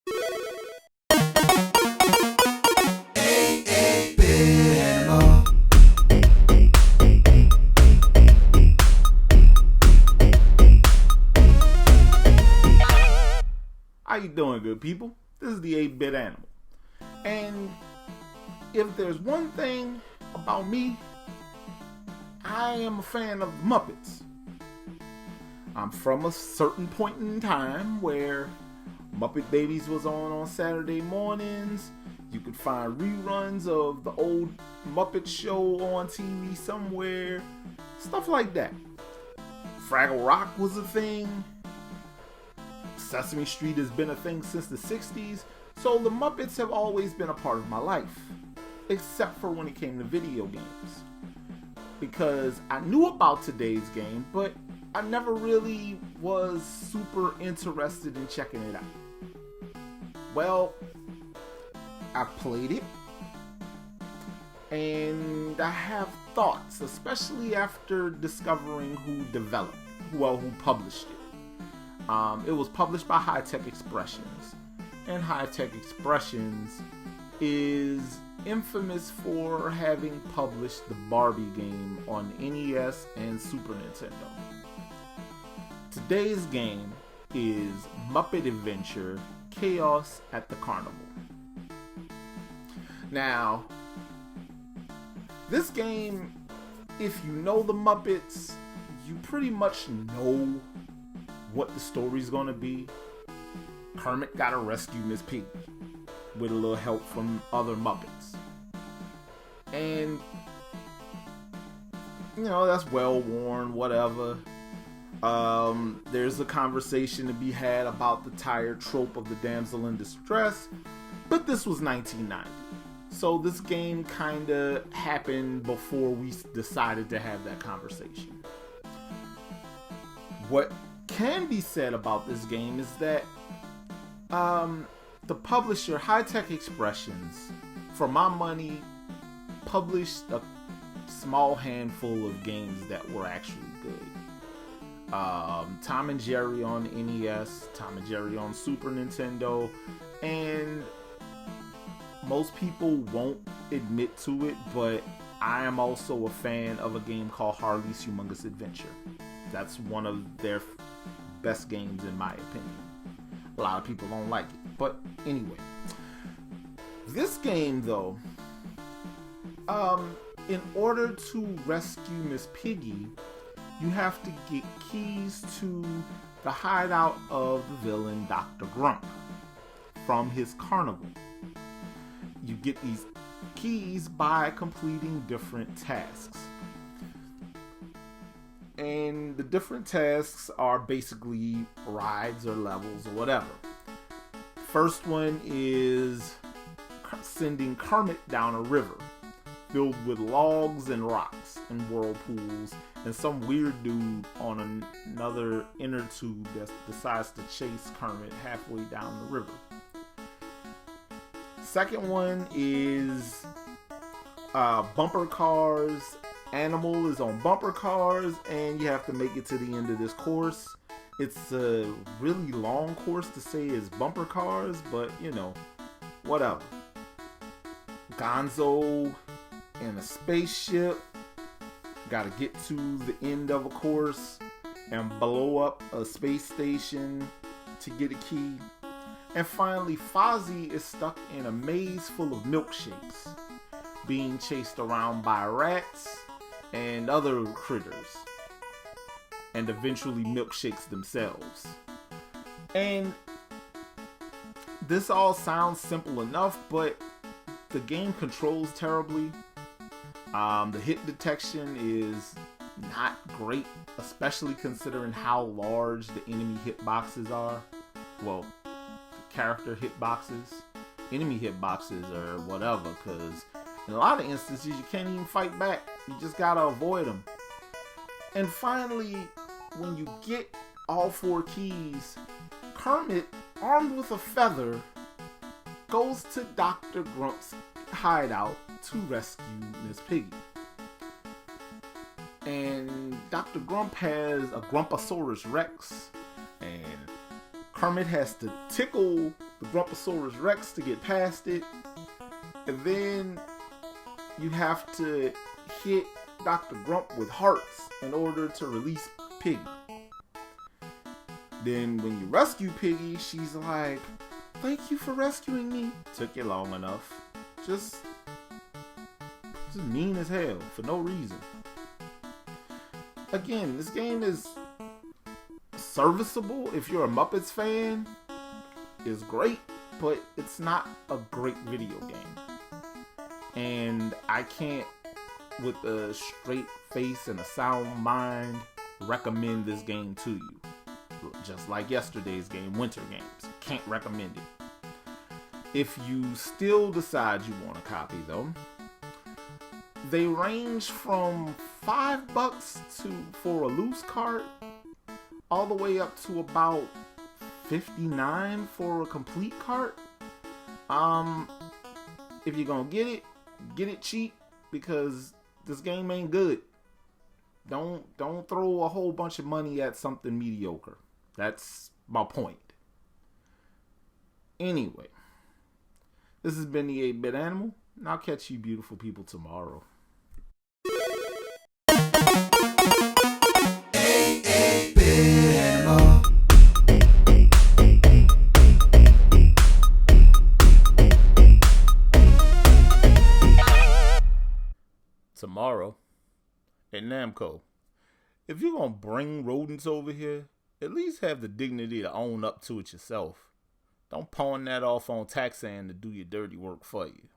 How you doing, good people? This is the 8-Bit Animal. And if there's one thing about me, I am a fan of the Muppets. I'm from a certain point in time where Muppet Babies was on Saturday mornings. You could find reruns of the old Muppet Show on TV somewhere. Stuff like that. Fraggle Rock was a thing. Sesame Street has been a thing since the 60s, so the Muppets have always been a part of my life, except for when it came to video games. Because I knew about today's game, but I never really was super interested in checking it out. Well, I played it, and I have thoughts, especially after discovering who published it. It was published by High Tech Expressions, and High Tech Expressions is infamous for having published the Barbie game on NES and Super Nintendo. Today's game is Muppet Adventure: Chaos at the Carnival. Now, this game, if you know the Muppets, you pretty much know what the story's gonna be. Kermit gotta rescue Miss Piggy with a little help from other Muppets. And, you know, that's well worn, whatever. There's a conversation to be had about the tired trope of the damsel in distress, but this was 1990. So this game kinda happened before we decided to have that conversation. What can be said about this game is that the publisher, High Tech Expressions, for my money, published a small handful of games that were actually good. Tom and Jerry on NES, Tom and Jerry on Super Nintendo, and most people won't admit to it, but I am also a fan of a game called Harley's Humongous Adventure. That's one of their best games in my opinion. A lot of people don't like it, but anyway, this game though, in order to rescue Miss Piggy, you have to get keys to the hideout of the villain Dr. Grump from his carnival. You get these keys by completing different tasks. And the different tasks are basically rides or levels or whatever. First one is sending Kermit down a river filled with logs and rocks and whirlpools and some weird dude on another inner tube that decides to chase Kermit halfway down the river. Second one is bumper cars. Animal is on bumper cars, and you have to make it to the end of this course. It's a really long course to say is bumper cars, but you know, whatever. Gonzo in a spaceship. Gotta get to the end of a course and blow up a space station to get a key. And finally, Fozzie is stuck in a maze full of milkshakes, being chased around by rats and other critters, and eventually milkshakes themselves. And this all sounds simple enough, but the game controls terribly. The hit detection is not great, especially considering how large the enemy hitboxes are. Well, the character hitboxes. Enemy hitboxes or whatever, because in a lot of instances you can't even fight back. You just gotta avoid them. And finally, when you get all 4 keys, Kermit, armed with a feather, goes to Dr. Grump's hideout to rescue Miss Piggy. And Dr. Grump has a Grumpasaurus Rex, and Kermit has to tickle the Grumposaurus Rex to get past it. And then you have to hit Dr. Grump with hearts in order to release Piggy. Then when you rescue Piggy, she's like, "Thank you for rescuing me. Took you long enough." Just mean as hell for no reason. Again, this game is serviceable if you're a Muppets fan. It's great, but it's not a great video game. And I can't, with a straight face and a sound mind, recommend this game to you. Just like yesterday's game, Winter Games. Can't recommend it. If you still decide you want a copy though, they range from $5 for a loose cart, all the way up to about $59 for a complete cart. If you're gonna get it cheap, because this game ain't good. Don't throw a whole bunch of money at something mediocre. That's my point. Anyway, this has been the 8-Bit Animal, and I'll catch you beautiful people tomorrow. Tomorrow at Namco, if you're gonna bring rodents over here, at least have the dignity to own up to it yourself. Don't pawn that off on Taxan to do your dirty work for you.